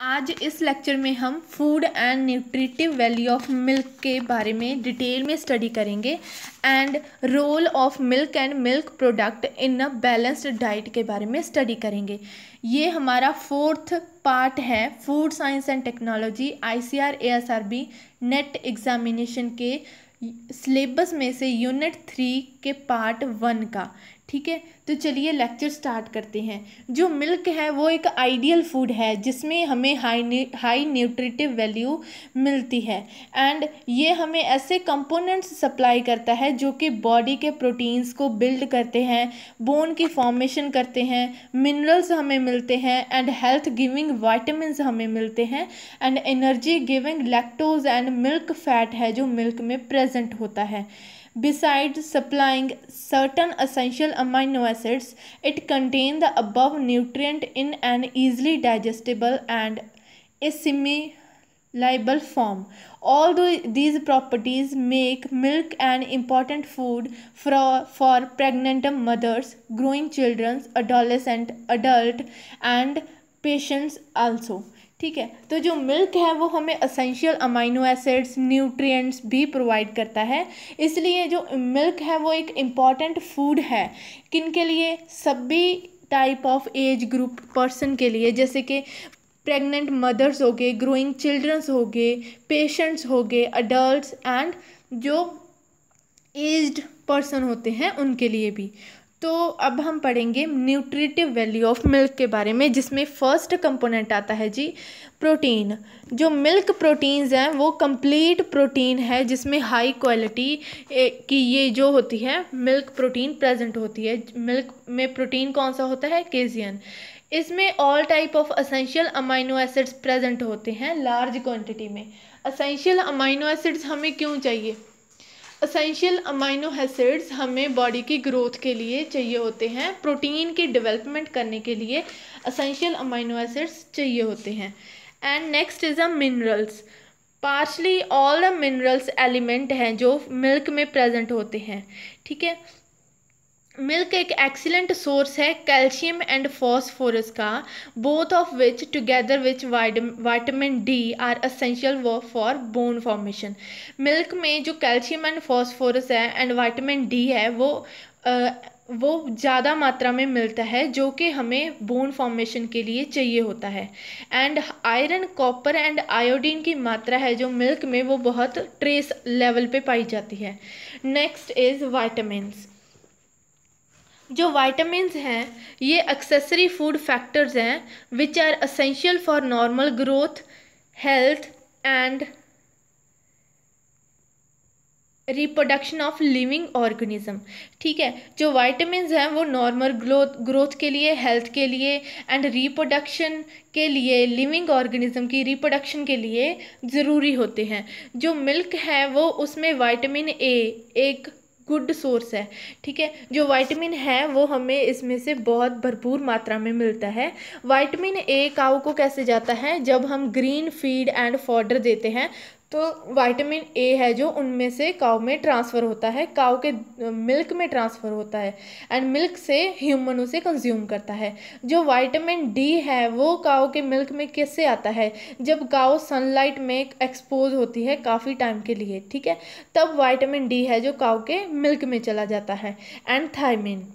आज इस लेक्चर में हम food and nutritive value of milk के बारे में डिटेल में स्टडी करेंगे and role of milk and milk product in a balanced diet के बारे में स्टडी करेंगे। ये हमारा 4th पार्ट है food science and technology ICAR ASRB net examination के सिलेबस में से यूनिट 3 के पार्ट 1 का। ठीक है, तो चलिए लेक्चर स्टार्ट करते हैं। जो मिल्क है वो एक आइडियल फूड है जिसमें हमें हाई न्यूट्रिटिव वैल्यू मिलती है एंड ये हमें ऐसे कंपोनेंट्स सप्लाई करता है जो कि बॉडी के प्रोटीन्स को बिल्ड करते हैं, बोन की फॉर्मेशन करते हैं, मिनरल्स हमें मिलते हैं एंड हेल्थ गिविंग वाइटामिन्स हमें मिलते हैं and energy giving lactose and milk fat है जो मिल्क में प्रेजेंट होता है। Besides supplying certain essential amino acids, it contains the above nutrient in an easily digestible and assimilable form. Although these properties make milk an important food for pregnant mothers, growing children, adult and patients also. ठीक है, तो जो milk है वो हमें essential amino acids nutrients भी provide करता है, इसलिए जो मिल्क है वो एक इम्पॉर्टेंट फूड है। किन के लिए? सभी type of age group person के लिए, जैसे कि प्रेग्नेंट मदर्स हो गए, ग्रोइंग चिल्ड्रंस हो गए, पेशेंट्स हो गए, अडल्ट्स एंड जो एज्ड पर्सन होते हैं उनके लिए भी। तो अब हम पढ़ेंगे न्यूट्रिटिव वैल्यू ऑफ मिल्क के बारे में, जिसमें फर्स्ट कंपोनेंट आता है जी प्रोटीन। जो मिल्क प्रोटीन्स हैं वो कंप्लीट प्रोटीन है जिसमें हाई क्वालिटी की ये जो होती है मिल्क प्रोटीन प्रेजेंट होती है। मिल्क में प्रोटीन कौन सा होता है? केजियन। इसमें all type of essential amino acids present होते हैं लार्ज क्वांटिटी में। असेंशियल अमाइनो एसिड्स हमें क्यों चाहिए? असेंशियल अमाइनो एसिड्स हमें बॉडी की ग्रोथ के लिए चाहिए होते हैं, प्रोटीन की डेवलपमेंट करने के लिए असेंशियल अमाइनो एसिड्स चाहिए होते हैं। And next is a minerals. Partially all the minerals element हैं जो मिल्क में प्रेजेंट होते हैं। ठीक है, मिल्क एक एक्सीलेंट सोर्स है कैल्शियम एंड फॉस्फोरस का, both of which together which vitamin D R essential for bone formation. Milk में जो कैल्शियम एंड फॉस्फोरस है एंड विटामिन डी है वो ज़्यादा मात्रा में मिलता है जो कि हमें बोन फॉर्मेशन के लिए चाहिए होता है। And iron, copper and iodine की मात्रा है जो मिल्क में वो बहुत ट्रेस लेवल पे पाई जाती है। Next is vitamins. जो वाइटामिन्स हैं ये एक्सेसरी फूड फैक्टर्स हैं which are essential for normal growth, health and reproduction of living organism. ठीक है, जो वाइटामिन्स हैं वो नॉर्मल ग्रोथ के लिए, हेल्थ के लिए एंड रिप्रोडक्शन के लिए, लिविंग ऑर्गेनिज्म की रिप्रोडक्शन के लिए ज़रूरी होते हैं। जो मिल्क है वो उसमें विटामिन ए एक गुड सोर्स है। ठीक है, जो विटामिन है वो हमें इसमें से बहुत भरपूर मात्रा में मिलता है। विटामिन ए काऊ को कैसे जाता है? जब हम ग्रीन फीड एंड फॉडर देते हैं तो विटामिन ए है जो उनमें से काऊ में ट्रांसफ़र होता है, काऊ के मिल्क में ट्रांसफ़र होता है एंड मिल्क से ह्यूमन उसे कंज्यूम करता है। जो विटामिन डी है वो काऊ के मिल्क में कैसे आता है? जब काऊ सनलाइट में एक्सपोज होती है काफ़ी टाइम के लिए, ठीक है, तब विटामिन डी है जो काऊ के मिल्क में चला जाता है। And thymine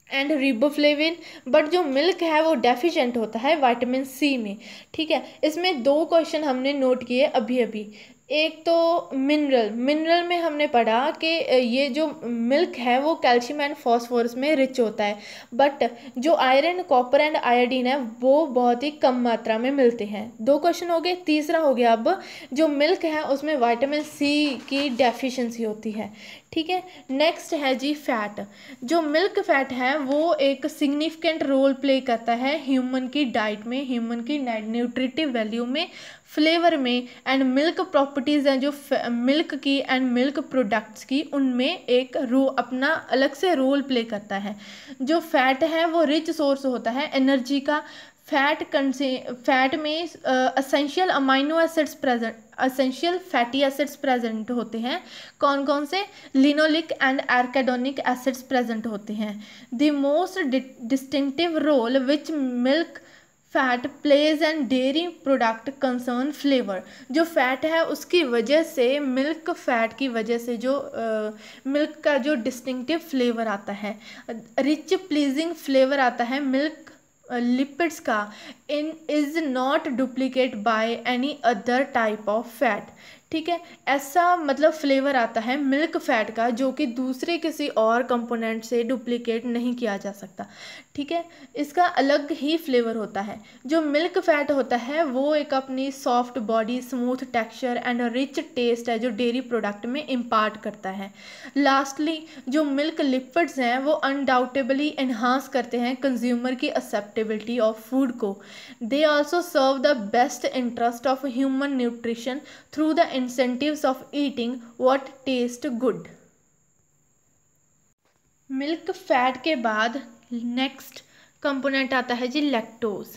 and riboflavin. But जो मिल्क है वो डेफिशिएंट होता है विटामिन सी में। ठीक है, इसमें 2 क्वेश्चन हमने नोट किए अभी अभी। एक तो मिनरल में हमने पढ़ा कि ये जो मिल्क है वो कैल्शियम एंड फॉस्फोरस में रिच होता है, बट जो आयरन, कॉपर एंड आयोडीन है वो बहुत ही कम मात्रा में मिलते हैं। 2 क्वेश्चन हो गए। तीसरा हो गया अब जो मिल्क है उसमें विटामिन सी की डेफिशिएंसी होती है। ठीक है, नेक्स्ट है जी फैट। जो मिल्क फैट है वो एक सिग्निफिकेंट रोल प्ले करता है ह्यूमन की डाइट में, ह्यूमन की न्यूट्रिटिव वैल्यू में, फ्लेवर में एंड मिल्क प्रॉपर्टीज़ हैं जो मिल्क की एंड मिल्क प्रोडक्ट्स की, उनमें एक अपना अलग से रोल प्ले करता है। जो फैट है वो रिच सोर्स होता है एनर्जी का। फैट में essential amino acids present, essential fatty acids present होते हैं। कौन कौन से? Linoleic and arachidonic acids present होते हैं। The most distinctive role which milk fat plays and dairy product concern flavour. जो फैट है उसकी वजह से, मिल्क फैट की वजह से जो मिल्क का जो डिस्टिंक्टिव फ्लेवर आता है, रिच प्लीजिंग फ्लेवर आता है मिल्क लिपिड्स का, in is not duplicate by any other type of fat. ठीक है, ऐसा मतलब फ्लेवर आता है मिल्क फैट का जो कि दूसरे किसी और कंपोनेंट से डुप्लीकेट नहीं किया जा सकता। ठीक है, इसका अलग ही फ्लेवर होता है। जो मिल्क फैट होता है वो एक अपनी soft body, smooth texture and rich taste है जो डेयरी प्रोडक्ट में इम्पार्ट करता है। लास्टली जो मिल्क लिपिड्स हैं वो अनडाउटेबली एनहांस करते हैं कंज्यूमर की एक्सेप्टेबिलिटी ऑफ फूड को। They also serve the best interest of human nutrition through the incentives of eating what taste good. Milk fat के बाद नेक्स्ट कंपोनेंट आता है जी लैक्टोज।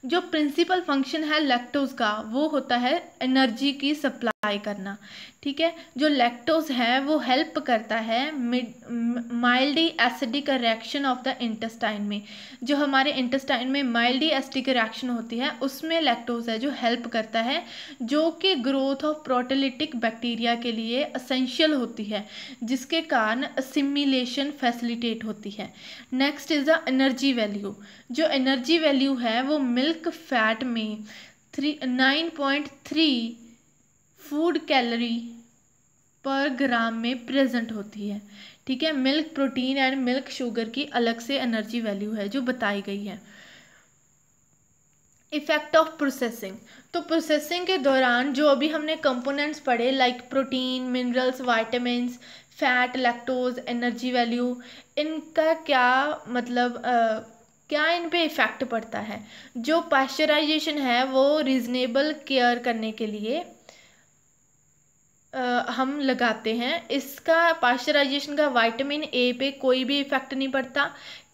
जो प्रिंसिपल फंक्शन है लैक्टोज का वो होता है एनर्जी की सप्लाई करना। ठीक है, जो लैक्टोज है वो हेल्प करता है mildly acidic reaction of the intestine में। जो हमारे इंटेस्टाइन में माइल्डी एसिडिक रिएक्शन होती है उसमें लैक्टोज है जो हेल्प करता है, जो कि ग्रोथ ऑफ प्रोटीलिटिक बैक्टीरिया के लिए असेंशियल होती है, जिसके कारण असिमिलेशन फैसिलिटेट होती है। Next is the energy value. जो एनर्जी वैल्यू है वो मिल्क फैट में 9.3 फूड कैलोरी पर ग्राम में प्रेजेंट होती है। ठीक है, milk protein and milk sugar की अलग से एनर्जी वैल्यू है जो बताई गई है। Effect of processing. तो प्रोसेसिंग के दौरान जो अभी हमने कंपोनेंट्स पढ़े like protein, minerals, vitamins, fat, lactose, energy value, इनका क्या मतलब क्या इन पे इफ़ेक्ट पड़ता है। जो पाश्चराइजेशन है वो रीजनेबल केयर करने के लिए हम लगाते हैं। इसका पाश्चराइजेशन का विटामिन ए पे कोई भी इफ़ेक्ट नहीं पड़ता,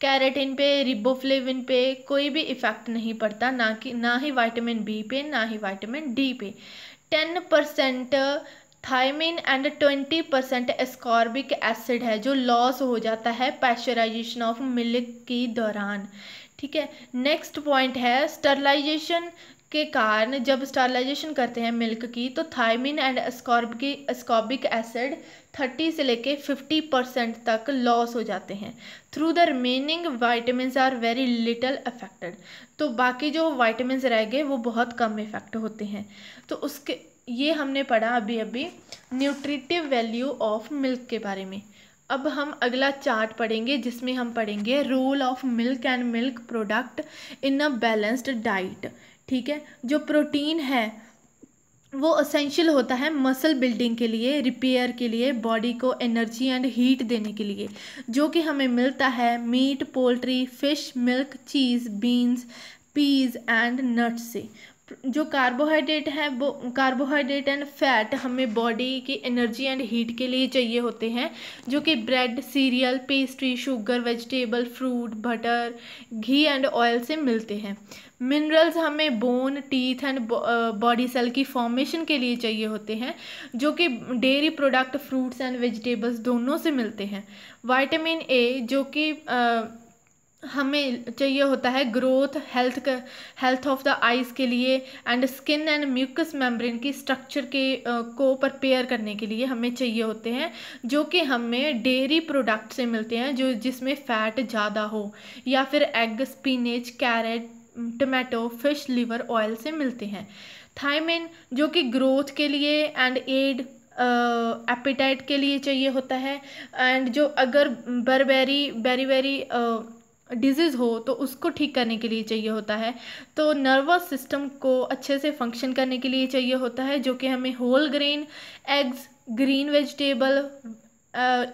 कैरेटिन पे, रिबोफ्लेविन पे कोई भी इफ़ेक्ट नहीं पड़ता, ना ही विटामिन बी पे, ना ही विटामिन डी पे। 10% थायमिन एंड 20% एस्कॉर्बिक एसिड है जो लॉस हो जाता है पाश्चराइजेशन ऑफ मिल्क के दौरान। ठीक है, नेक्स्ट पॉइंट है स्टरलाइजेशन के कारण जब स्टरलाइजेशन करते हैं मिल्क की तो थायमिन एंड एस्कॉर्बिक एसिड 30 से लेके 50% तक लॉस हो जाते हैं। Through the remaining vitamin are very little affected. तो बाकी जो वाइटामिन रह गए वो बहुत कम इफेक्ट होते हैं। तो उसके ये हमने पढ़ा अभी न्यूट्रिटिव वैल्यू ऑफ मिल्क के बारे में। अब हम अगला चार्ट पढ़ेंगे जिसमें हम पढ़ेंगे role of milk and milk product in a balanced diet. ठीक है, जो प्रोटीन है वो असेंशियल होता है मसल बिल्डिंग के लिए, रिपेयर के लिए, बॉडी को एनर्जी एंड हीट देने के लिए, जो कि हमें मिलता है meat, poultry, fish, milk, cheese, beans, peas and nuts से। जो कार्बोहाइड्रेट है वो कार्बोहाइड्रेट एंड फैट हमें बॉडी की एनर्जी एंड हीट के लिए चाहिए होते हैं, जो कि bread, cereal, pastry, sugar, vegetable, fruit, butter, ghee and oil से मिलते हैं। मिनरल्स हमें bone, teeth and body cell की फॉर्मेशन के लिए चाहिए होते हैं, जो कि dairy product, fruits and vegetables दोनों से मिलते हैं। विटामिन ए जो कि हमें चाहिए होता है growth, health of the eyes के लिए and skin and mucus membrane की स्ट्रक्चर के को प्रिपेयर करने के लिए हमें चाहिए होते हैं, जो कि हमें डेयरी प्रोडक्ट से मिलते हैं जो जिसमें फ़ैट ज़्यादा हो, या फिर egg, spinach, carrot, tomato, fish liver oil से मिलते हैं। थायमिन जो कि ग्रोथ के लिए एंड एड एपेटाइट के लिए चाहिए होता है, एंड जो अगर बेरी डिजीज़ हो तो उसको ठीक करने के लिए चाहिए होता है। तो नर्वस सिस्टम को अच्छे से फंक्शन करने के लिए चाहिए होता है, जो कि हमें whole grain, eggs, green vegetable,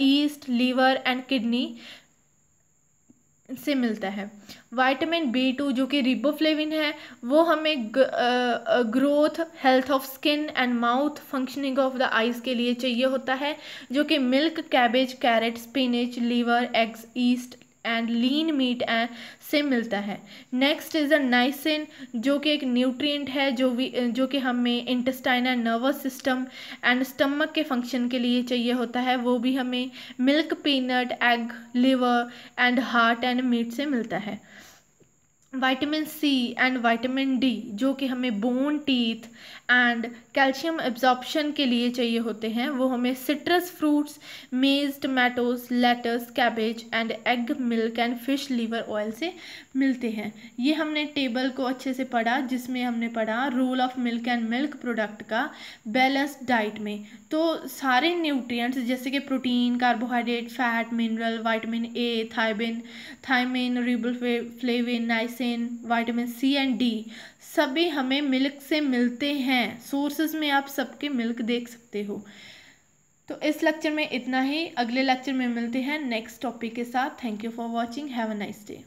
yeast, liver and kidney से मिलता है। विटामिन B2 जो कि रिबोफ्लेविन है वो हमें growth, health of skin and mouth, functioning of the eyes के लिए चाहिए होता है, जो कि milk, cabbage, carrot, spinach, liver, eggs, yeast and lean meat से मिलता है। नेक्स्ट इज अ नाइसिन जो कि एक न्यूट्रिएंट है जो कि हमें intestine and nervous system and stomach के फंक्शन के लिए चाहिए होता है, वो भी हमें milk, peanut, egg, liver and heart and meat से मिलता है। Vitamin C and vitamin D जो कि हमें bone teeth and calcium absorption के लिए चाहिए होते हैं, वो हमें citrus fruits, maize, tomatoes, lettuce, cabbage and egg, milk and fish liver oil से मिलते हैं। ये हमने टेबल को अच्छे से पढ़ा, जिसमें हमने पढ़ा role of milk and milk product का बैलेंस्ड डाइट में। तो सारे न्यूट्रिएंट्स जैसे कि protein, carbohydrate, fat, mineral, vitamin A, thiamine, riboflavin, niacin, vitamin C and D सभी हमें मिल्क से मिलते हैं। सोर्सेज में आप सबके मिल्क देख सकते हो। तो इस लेक्चर में इतना ही, अगले लेक्चर में मिलते हैं नेक्स्ट टॉपिक के साथ। Thank you for watching, have a nice day.